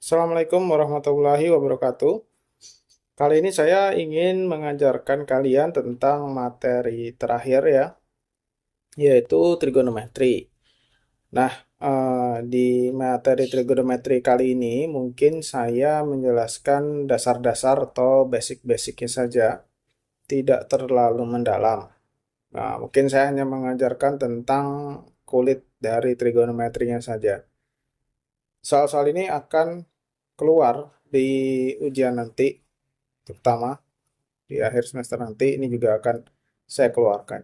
Assalamualaikum warahmatullahi wabarakatuh. Kali ini saya ingin mengajarkan kalian tentang materi terakhir ya, yaitu trigonometri. Nah, di materi trigonometri kali ini mungkin saya menjelaskan dasar-dasar atau basic-basicnya saja, tidak terlalu mendalam. Nah, mungkin saya hanya mengajarkan tentang kulit dari trigonometrinya saja. Soal-soal ini akan keluar di ujian nanti, terutama di akhir semester nanti ini juga akan saya keluarkan.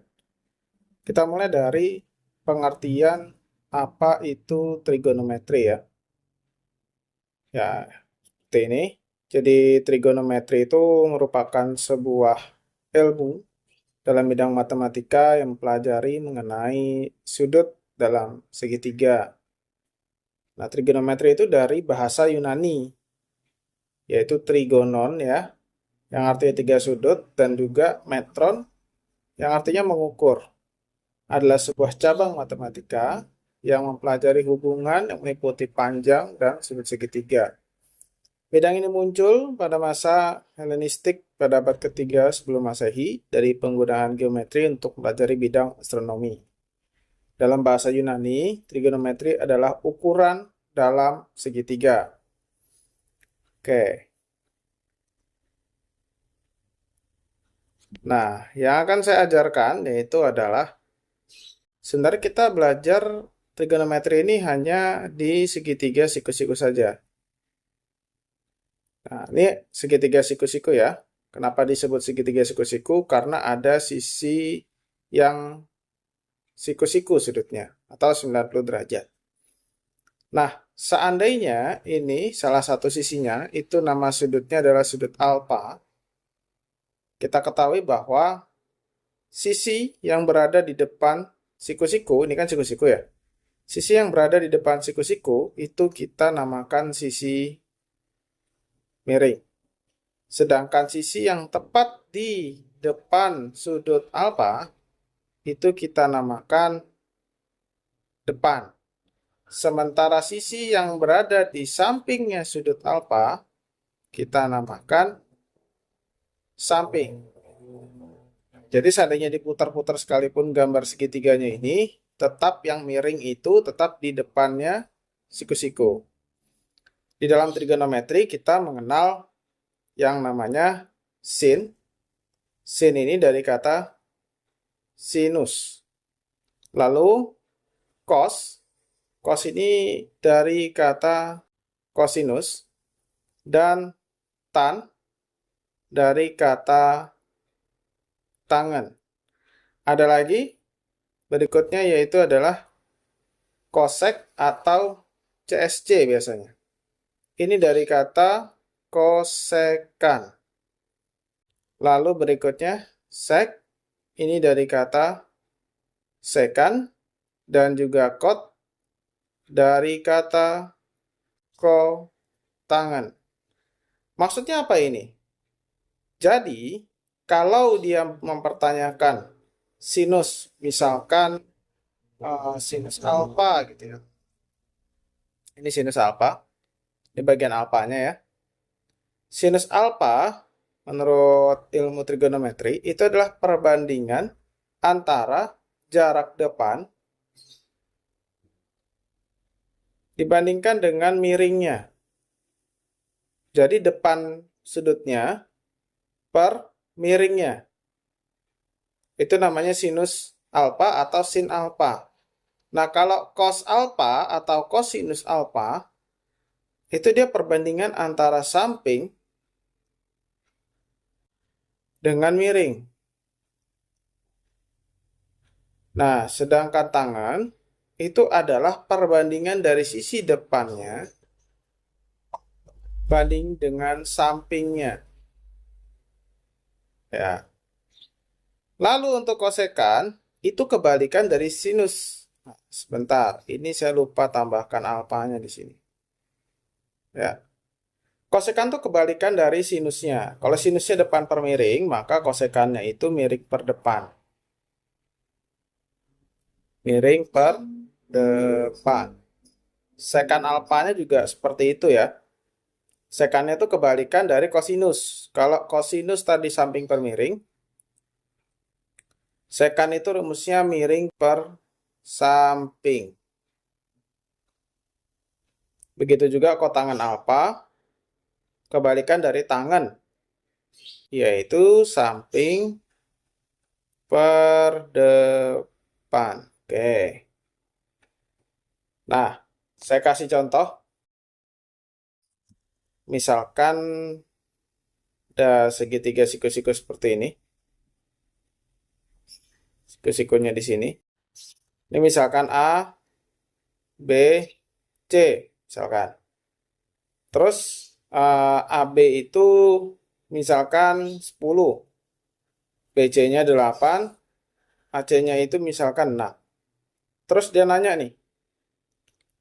Kita mulai dari pengertian apa itu trigonometri ya. Ya, seperti ini. Jadi trigonometri itu merupakan sebuah ilmu dalam bidang matematika yang mempelajari mengenai sudut dalam segitiga. Nah, trigonometri itu dari bahasa Yunani, yaitu trigonon ya, yang artinya tiga sudut, dan juga metron, yang artinya mengukur. Adalah sebuah cabang matematika yang mempelajari hubungan yang meliputi panjang dan sudut segitiga. Bidang ini muncul pada masa Helenistik pada abad ketiga sebelum Masehi dari penggunaan geometri untuk mempelajari bidang astronomi. Dalam bahasa Yunani, trigonometri adalah ukuran dalam segitiga. Oke. Nah, yang akan saya ajarkan yaitu adalah sebenarnya kita belajar trigonometri ini hanya di segitiga siku-siku saja. Nah, ini segitiga siku-siku ya. Kenapa disebut segitiga siku-siku? Karena ada sisi yang siku-siku sudutnya, atau 90 derajat. Nah, seandainya ini salah satu sisinya, itu nama sudutnya adalah sudut alfa, kita ketahui bahwa sisi yang berada di depan siku-siku, ini kan siku-siku ya, sisi yang berada di depan siku-siku, itu kita namakan sisi miring. Sedangkan sisi yang tepat di depan sudut alfa itu kita namakan depan. Sementara sisi yang berada di sampingnya sudut alfa kita namakan samping. Jadi seandainya diputar-putar sekalipun gambar segitiganya ini, tetap yang miring itu tetap di depannya siku-siku. Di dalam trigonometri kita mengenal yang namanya sin. Sin ini dari kata sinus. Lalu cos. Cos ini dari kata cosinus. Dan tan dari kata tangan. Ada lagi berikutnya yaitu adalah cosec atau CSC biasanya. Ini dari kata kosekan. Lalu berikutnya sec. Ini dari kata sekan. Dan juga kot dari kata ko tangan. Maksudnya apa ini? Jadi, kalau dia mempertanyakan sinus, misalkan sinus alfa gitu ya. Ini sinus alfa. Ini bagian alfanya ya. Sinus alfa, menurut ilmu trigonometri, itu adalah perbandingan antara jarak depan dibandingkan dengan miringnya. Jadi depan sudutnya per miringnya. Itu namanya sinus alfa atau sin alfa. Nah, kalau cos alfa atau cosinus alfa, itu dia perbandingan antara samping dengan miring. Nah, sedangkan tangan itu adalah perbandingan dari sisi depannya banding dengan sampingnya. Ya. Lalu untuk kosekan itu kebalikan dari sinus. Nah, sebentar, ini saya lupa tambahkan alfanya di sini. Ya. Kosekan itu kebalikan dari sinusnya. Kalau sinusnya depan per miring, maka kosekannya itu miring per depan. Miring per depan. Sekan alfanya juga seperti itu ya. Sekannya itu kebalikan dari kosinus. Kalau kosinus tadi samping per miring, sekan itu rumusnya miring per samping. Begitu juga kotangan alfa, kebalikan dari tangen, yaitu samping per depan. Oke. Nah, saya kasih contoh. Misalkan ada segitiga siku-siku seperti ini. Siku-sikunya di sini. Ini misalkan A, B, C, misalkan. Terus AB itu misalkan 10, BC-nya 8, AC-nya itu misalkan 6. Terus dia nanya nih,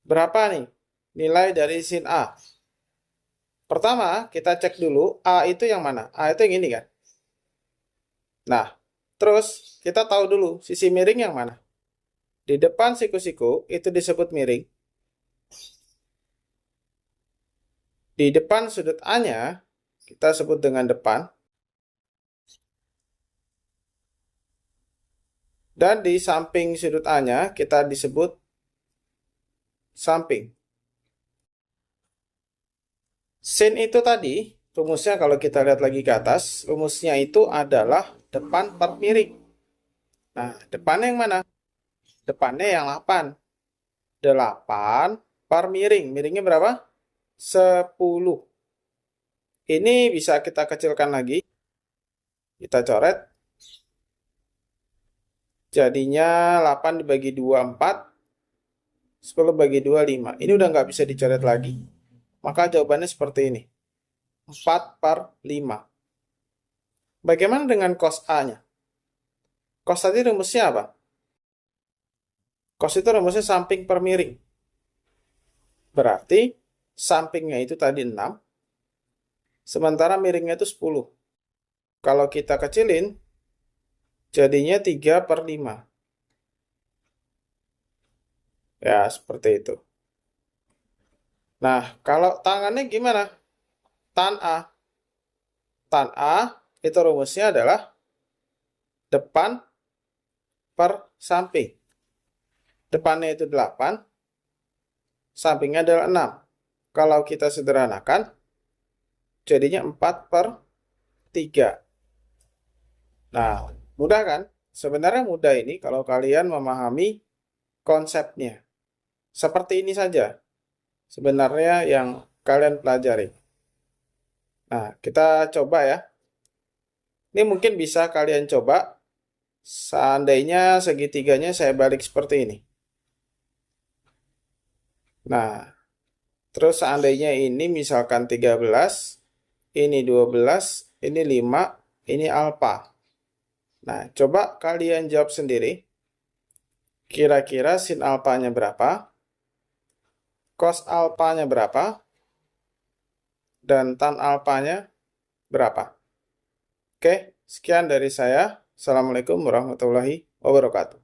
berapa nih nilai dari sin A? Pertama, kita cek dulu A itu yang mana? A itu yang ini kan? Nah, terus kita tahu dulu sisi miring yang mana? Di depan siku-siku itu disebut miring. Di depan sudut A-nya kita sebut dengan depan. Dan di samping sudut A-nya kita disebut samping. Sin itu tadi, rumusnya kalau kita lihat lagi ke atas, rumusnya itu adalah depan per miring. Nah, depannya yang mana? Depannya yang 8. 8 per miring. Miringnya berapa? 10. Ini bisa kita kecilkan lagi. Kita coret. Jadinya 8 dibagi 2, 4. 10 bagi 2, 5. Ini udah nggak bisa dicoret lagi. Maka jawabannya seperti ini. 4 per 5. Bagaimana dengan cos A-nya? Cos tadi rumusnya apa? Cos itu rumusnya samping per miring. Berarti sampingnya itu tadi 6. Sementara miringnya itu 10. Kalau kita kecilin, jadinya 3 per 5. Ya, seperti itu. Nah, kalau tangannya gimana? Tan A. Tan A itu rumusnya adalah depan per samping. Depannya itu 8, sampingnya adalah 6. Kalau kita sederhanakan, jadinya 4 per 3. Nah, mudah kan? Sebenarnya mudah ini kalau kalian memahami konsepnya. Seperti ini saja sebenarnya yang kalian pelajari. Nah, kita coba ya. Ini mungkin bisa kalian coba seandainya segitiganya saya balik seperti ini. Nah, terus seandainya ini misalkan 13, ini 12, ini 5, ini alfa. Nah, coba kalian jawab sendiri. Kira-kira sin alfanya berapa? Cos alfanya berapa? Dan tan alfanya berapa? Oke, sekian dari saya. Assalamualaikum warahmatullahi wabarakatuh.